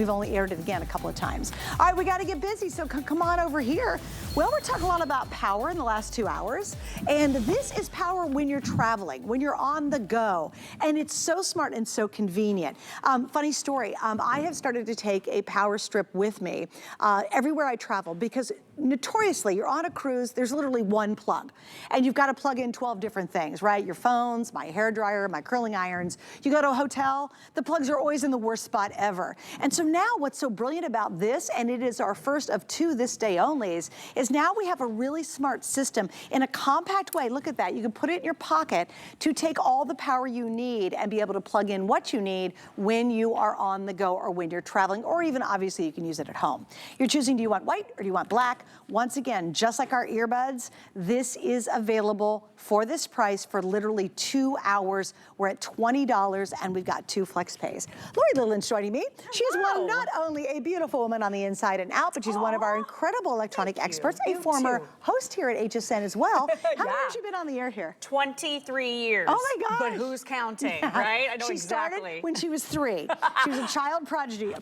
We've only aired it again a couple of times. All right, we got to get busy, so come on over here. Well, we're talking a lot about power in the last 2 hours, and this is power when you're traveling, when you're on the go, and it's so smart and so convenient. Funny story, I have started to take a power strip with me everywhere I travel because notoriously, you're on a cruise, there's literally one plug, and you've got to plug in 12 different things, right? Your phones, my hairdryer, my curling irons. You go to a hotel, the plugs are always in the worst spot ever. And so now what's so brilliant about this, and it is our first of 2 this day onlys, is now we have a really smart system in a compact way. Look at that. You can put it in your pocket to take all the power you need and be able to plug in what you need when you are on the go or when you're traveling, or even obviously you can use it at home. You're choosing, do you want white or do you want black? Once again, just like our earbuds, this is available for this price for literally 2 hours. We're at $20 and we've got 2 flex pays. Lori Littleland's joining me. She is not only a beautiful woman on the inside and out, but she's one of our incredible electronic experts, a former host here at HSN as well. How long has you been on the air here? 23 years. Oh my gosh. But who's counting, right? I know she exactly. Started when she was 3. She was a child prodigy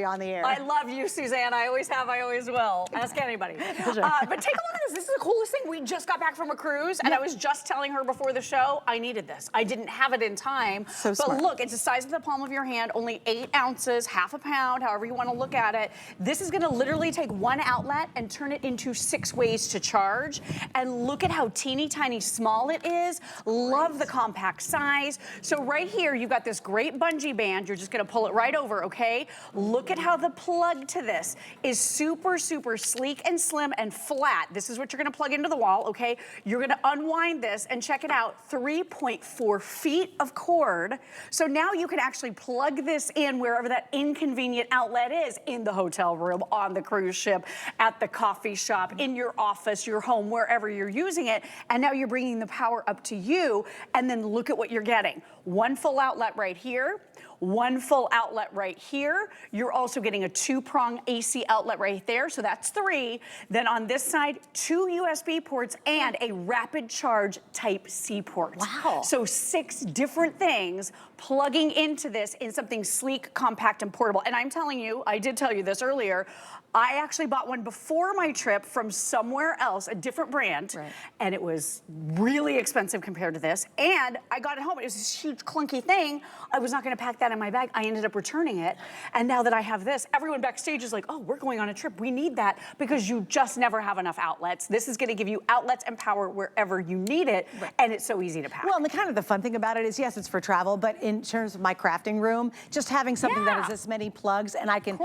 on the air. I love you, Suzanne. I always have, I always will. Ask anybody. But take a look at this. This is the coolest thing. We just got back from a cruise, and I was just telling her before the show, I needed this. I didn't have it in time. So smart. But look, it's the size of the palm of your hand, only 8 ounces, half a pound, however you want to look at it. This is going to literally take 1 outlet and turn it into 6 ways to charge. And look at how teeny tiny small it is. Love the compact size. So right here, you've got this great bungee band. You're just going to pull it right over, okay? Look at how the plug to this is super, super sleek and slim and flat. This is what you're going to plug into the wall, okay? You're going to unwind this and check it out, 3.4 feet of cord. So now you can actually plug this in wherever that inconvenient outlet is, in the hotel room, on the cruise ship, at the coffee shop, in your office, your home, wherever you're using it. And now you're bringing the power up to you, and then look at what you're getting. 1 full outlet right here, 1 full outlet right here. You're also getting a 2-prong AC outlet right there, so that's 3. Then on this side, 2 USB ports and a rapid charge Type-C port. Wow. So 6 different things plugging into this in something sleek, compact, and portable. And I'm telling you, I did tell you this earlier, I actually bought one before my trip from somewhere else, a different brand, and it was really expensive compared to this. And I got it home, it was this huge clunky thing. I was not gonna pack that in my bag. I ended up returning it. And now that I have this, everyone backstage is like, oh, we're going on a trip. We need that, because you just never have enough outlets. This is gonna give you outlets and power wherever you need it, and it's so easy to pack. Well, and the fun thing about it is, yes, it's for travel, but in terms of my crafting room, just having something that has this many plugs, and I can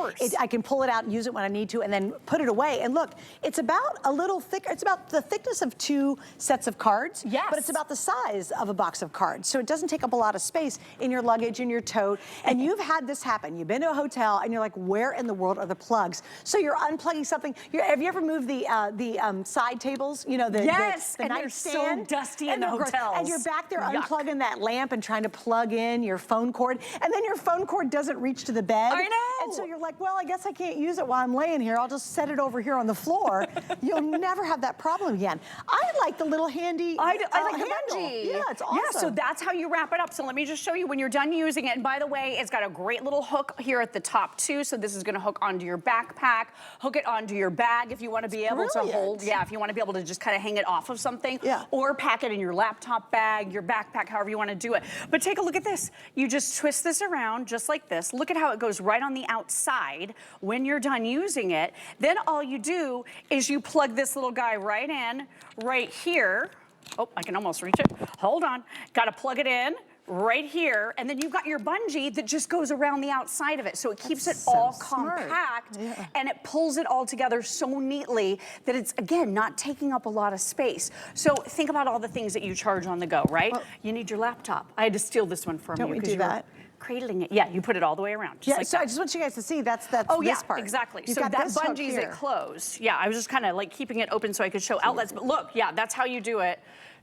pull it out and use it when I need to, and then put it away. And look, it's about a little thicker. It's about the thickness of 2 sets of cards, but it's about the size of a box of cards. So it doesn't take up a lot of space in your luggage, in your tote. And you've had this happen. You've been to a hotel and you're like, where in the world are the plugs? So you're unplugging something. Have you ever moved the side tables? You know, the and nightstand? they're so dusty in the hotels. And you're back there unplugging that lamp and trying to plug in your phone cord. And then your phone cord doesn't reach to the bed. I know. And so you're like, well, I guess I can't use it while I'm laying here. I'll just set it over here on the floor. You'll never have that problem again. I like the little handy I like the handle. bungee. Yeah, it's awesome. Yeah, so that's how you wrap it up. So let me just show you when you're done using it. And by the way, it's got a great little hook here at the top too. So this is gonna hook onto your backpack, hook it onto your bag if you wanna be able to hold, if you wanna be able to just kind of hang it off of something, or pack it in your laptop bag, your backpack, however you wanna do it. But take a look at this. You just twist this around just like this. Look at how it goes right on the outside when you're done using it. Then all you do is you plug this little guy right in, right here. Oh, I can almost reach it. Hold on. Gotta plug it in right here, and then you've got your bungee that just goes around the outside of it. So it keeps it all compact, and it pulls it all together so neatly that it's, again, not taking up a lot of space. So think about all the things that you charge on the go, right? Well, you need your laptop. I had to steal this one from you. Don't we do that? Cradling it. Yeah, you put it all the way around. Just like so that. I just want you guys to see that's this part. Exactly. You've so got that this hook bungee's here. it closed. Yeah, I was just kind of like keeping it open so I could show outlets. But look, yeah, that's how you do it.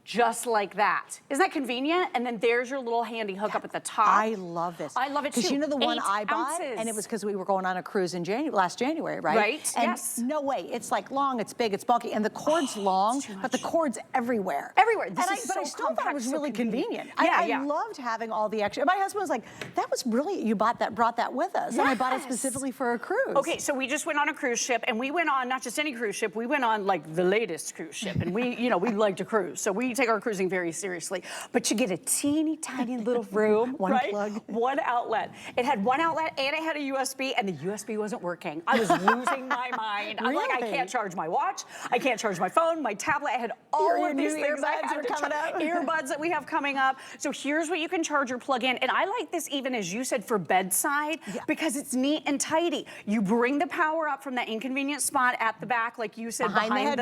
just like that. Isn't that convenient? And then there's your little handy hookup at the top. I love this. I love it too. Because you know the one 8 I bought, ounces. and it was because we were going on a cruise in last January, right? Right, and yes. no way, it's like long, it's big, it's bulky, and the cord's long, but the cord's everywhere. Everywhere. This and is but I so still thought it was compact, so really convenient. Yeah, I loved having all the extra. My husband was like, that was brilliant. You brought that with us. Yes. And I bought it specifically for a cruise. Okay, so we just went on a cruise ship, and we went on not just any cruise ship, we went on like the latest cruise ship, and we, you know, we like to cruise, so we take our cruising very seriously. But you get a teeny tiny little room, one right? plug, one outlet. It had one outlet, and it had a USB, and the USB wasn't working. I was losing my mind. I'm like, I can't charge my watch, I can't charge my phone, my tablet. I had all of these things I had to charge. Earbuds that we have coming up. So here's what you can charge or plug in, and I like this even as you said for bedside because it's neat and tidy. You bring the power up from that inconvenient spot at the back, like you said, behind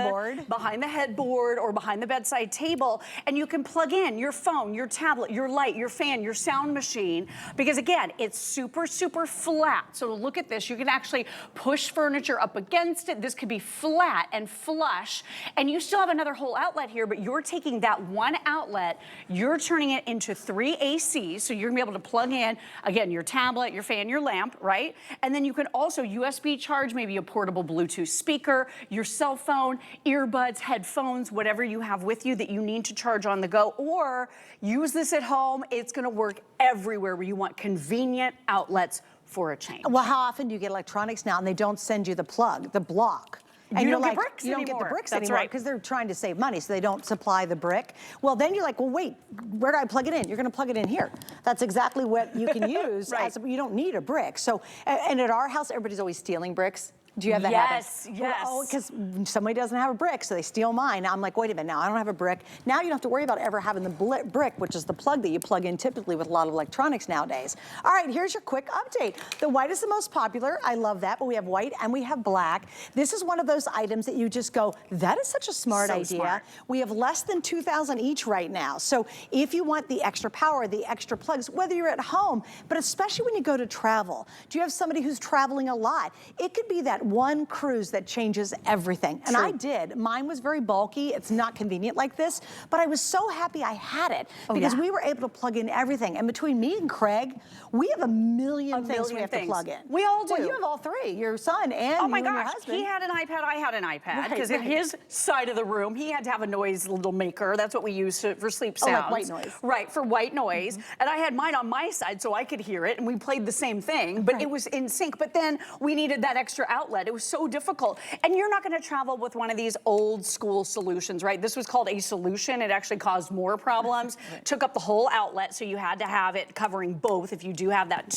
the headboard or behind the bedside table, and you can plug in your phone, your tablet, your light, your fan, your sound machine, because again, it's super, super flat. So look at this. You can actually push furniture up against it. This could be flat and flush, and you still have another whole outlet here, but you're taking that one outlet, you're turning it into 3 ACs, so you're gonna be able to plug in, again, your tablet, your fan, your lamp, right? And then you can also USB charge, maybe a portable Bluetooth speaker, your cell phone, earbuds, headphones, whatever you have with you that you need to charge on the go, or use this at home. It's gonna work everywhere where you want convenient outlets for a change. Well, how often do you get electronics now and they don't send you the plug, the block? And you you're don't like, get bricks you don't anymore. get the bricks That's anymore right. because they're trying to save money, so they don't supply the brick. Well, then you're like, well, wait, where do I plug it in? You're going to plug it in here. That's exactly what you can use. Right. You don't need a brick. So, and at our house, everybody's always stealing bricks. Do you have that Yes, happen? yes. Oh, because somebody doesn't have a brick, so they steal mine. Now I'm like, wait a minute, now I don't have a brick. Now you don't have to worry about ever having the brick, which is the plug that you plug in typically with a lot of electronics nowadays. All right, here's your quick update. The white is the most popular. I love that, but we have white and we have black. This is one of those items that you just go, that is such a smart idea. Smart. We have less than 2,000 each right now. So if you want the extra power, the extra plugs, whether you're at home, but especially when you go to travel, do you have somebody who's traveling a lot? It could be that one cruise that changes everything. And I did. Mine was very bulky. It's not convenient like this, but I was so happy I had it because we were able to plug in everything. And between me and Craig, we have a million things we have to plug in. We all do. Well, you have all three, your son and oh my you and gosh, your husband. he had an iPad, I had an iPad, because Right, in his side of the room, he had to have a noise little maker. That's what we use for sleep sounds. Like white noise. Right, for white noise. And I had mine on my side so I could hear it, and we played the same thing, but it was in sync. But then we needed that extra outlet. It was so difficult. And you're not gonna travel with one of these old school solutions, right? This was called a solution. It actually caused more problems, took up the whole outlet, so you had to have it covering both if you do have that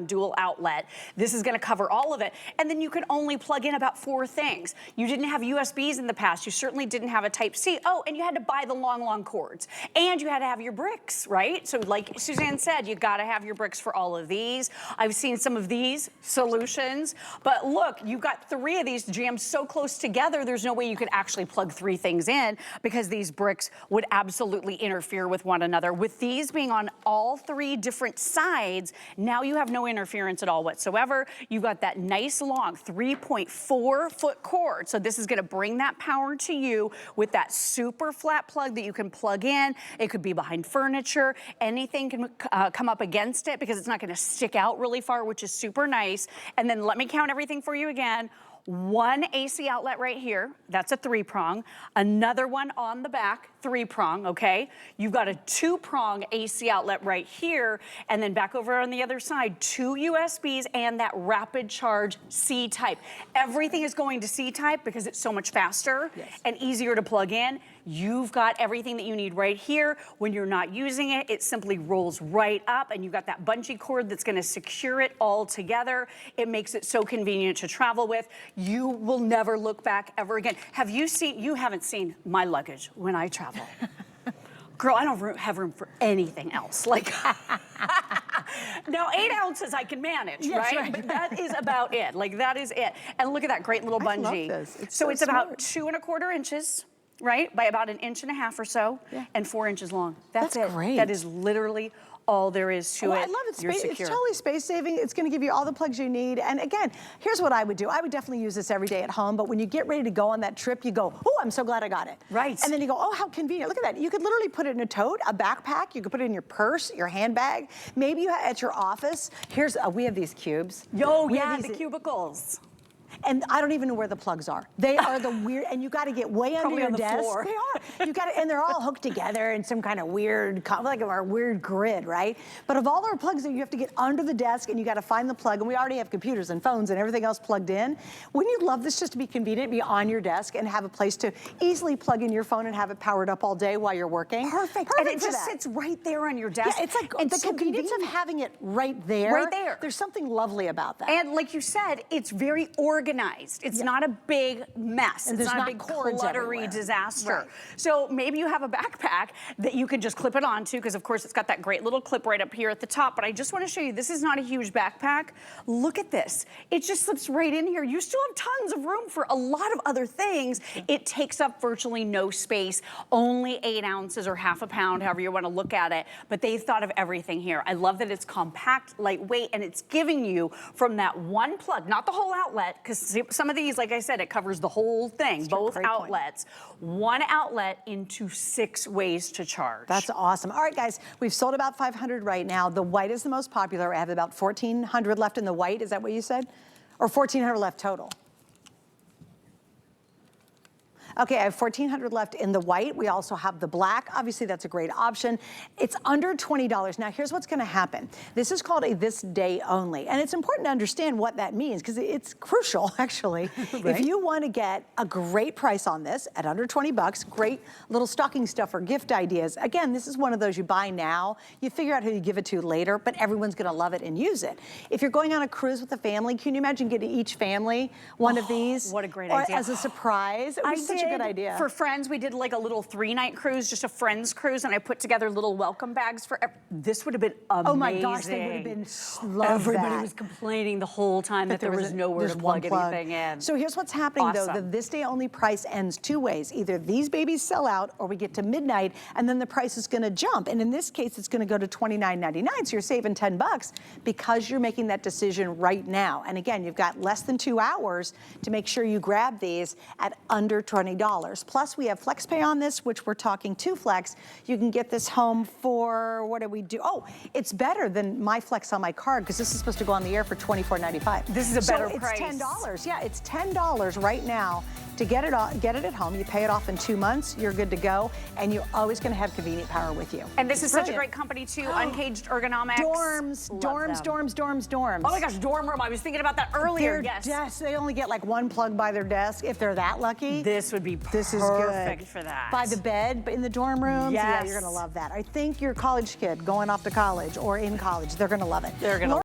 dual outlet. This is gonna cover all of it. And then you can only plug in about 4 things. You didn't have USBs in the past. You certainly didn't have a Type-C. Oh, and you had to buy the long, long cords. And you had to have your bricks, right? So like Suzanne said, you gotta have your bricks for all of these. I've seen some of these solutions, but look, you've got 3 of these jammed so close together, there's no way you could actually plug 3 things in because these bricks would absolutely interfere with one another. With these being on all 3 different sides, now you have no interference at all whatsoever. You've got that nice long 3.4 foot cord. So this is gonna bring that power to you with that super flat plug that you can plug in. It could be behind furniture. Anything can come up against it because it's not gonna stick out really far, which is super nice. And then let me count everything for you again. 1 AC outlet right here, that's a 3-prong. Another one on the back, 3-prong, okay? You've got a 2-prong AC outlet right here, and then back over on the other side, 2 USBs and that rapid charge C-type. Everything is going to C-type because it's so much faster and easier to plug in. You've got everything that you need right here. When you're not using it, it simply rolls right up, and you've got that bungee cord that's gonna secure it all together. It makes it so convenient to travel with. You will never look back ever again. You haven't seen my luggage when I travel. Girl, I don't have room for anything else. Like, now 8 ounces I can manage, right? But that is about it. Like, that is it. And look at that great little bungee. I love this. It's so so it's about 2¼ inches. Right, by about 1.5 inches or so, and 4 inches long. That's it. Great. That is literally all there is to it. I love it. You're It's secure. totally space saving. It's going to give you all the plugs you need. And again, here's what I would do. I would definitely use this every day at home. But when you get ready to go on that trip, you go, oh, I'm so glad I got it. Right. And then you go, oh, how convenient. Look at that. You could literally put it in a tote, a backpack. You could put it in your purse, your handbag. Maybe you at your office. Here's, we have these cubes. Yo, We yeah, have the these- cubicles. And I don't even know where the plugs are. They are the weird, and you got to get way under Probably your on the desk. floor. They are. You got to, and they're all hooked together in some kind of weird, like a weird grid, right? But of all our plugs, you have to get under the desk, and you got to find the plug. And we already have computers and phones and everything else plugged in. Wouldn't you love this just to be convenient, be on your desk, and have a place to easily plug in your phone and have it powered up all day while you're working? Perfect. And it just sits right there on your desk. Yeah, it's like and the so convenience of having it right there. Right there. There's something lovely about that. And like you said, it's very organized. It's not a big mess. And it's there's not a not big cords cluttery everywhere. disaster. Right. So maybe you have a backpack that you can just clip it onto, because of course it's got that great little clip right up here at the top. But I just want to show you, this is not a huge backpack. Look at this. It just slips right in here. You still have tons of room for a lot of other things. It takes up virtually no space, only 8 ounces or half a pound, however you want to look at it. But they thought of everything here. I love that it's compact, lightweight, and it's giving you from that one plug, not the whole outlet, because some of these, like I said, it covers the whole thing, both outlets. One outlet into 6 ways to charge. That's awesome. All right, guys, we've sold about 500 right now. The white is the most popular. I have about 1,400 left in the white. Is that what you said? Or 1,400 left total? Okay, I have 1,400 left in the white. We also have the black. Obviously, that's a great option. It's under $20. Now, here's what's gonna happen. This is called a this day only. And it's important to understand what that means, because it's crucial, actually. Right. If you wanna get a great price on this at under 20 bucks, great little stocking stuffer, gift ideas. Again, this is one of those you buy now, you figure out who you give it to later, but everyone's gonna love it and use it. If you're going on a cruise with a family, can you imagine getting each family one of these? What a great or idea. As a surprise. It was such a good idea. For friends, we did like a little 3-night cruise, just a friends cruise, and I put together little welcome bags for, this would have been amazing. Oh my gosh, they would have been, Everybody was complaining the whole time that there was nowhere to plug anything in. So here's what's happening though, Awesome. the this day only price ends 2 ways. Either these babies sell out or we get to midnight and then the price is gonna jump. And in this case, it's gonna go to $29.99, so you're saving 10 bucks because you're making that decision right now. And again, you've got less than 2 hours to make sure you grab these at under $20. Plus we have flex pay on this, which we're talking 2 flex. You can get this home for, what do we do? Oh, it's better than my flex on my card because this is supposed to go on the air for $24.95. This is a better price. So it's $10. Yeah, it's $10 right now to get it at home. You pay it off in 2 months, you're good to go, and you're always gonna have convenient power with you. And this is such a Brilliant. great company too, Uncaged Ergonomics. Dorms. Oh my gosh, dorm room. I was thinking about that earlier. Their Yes. desks, they only get like 1 plug by their desk if they're that lucky. This would be This is perfect good. for that. By the bed, but in the dorm rooms, yeah, Yes. you're gonna love that. I think your college kid going off to college or in college, they're gonna love it. They're gonna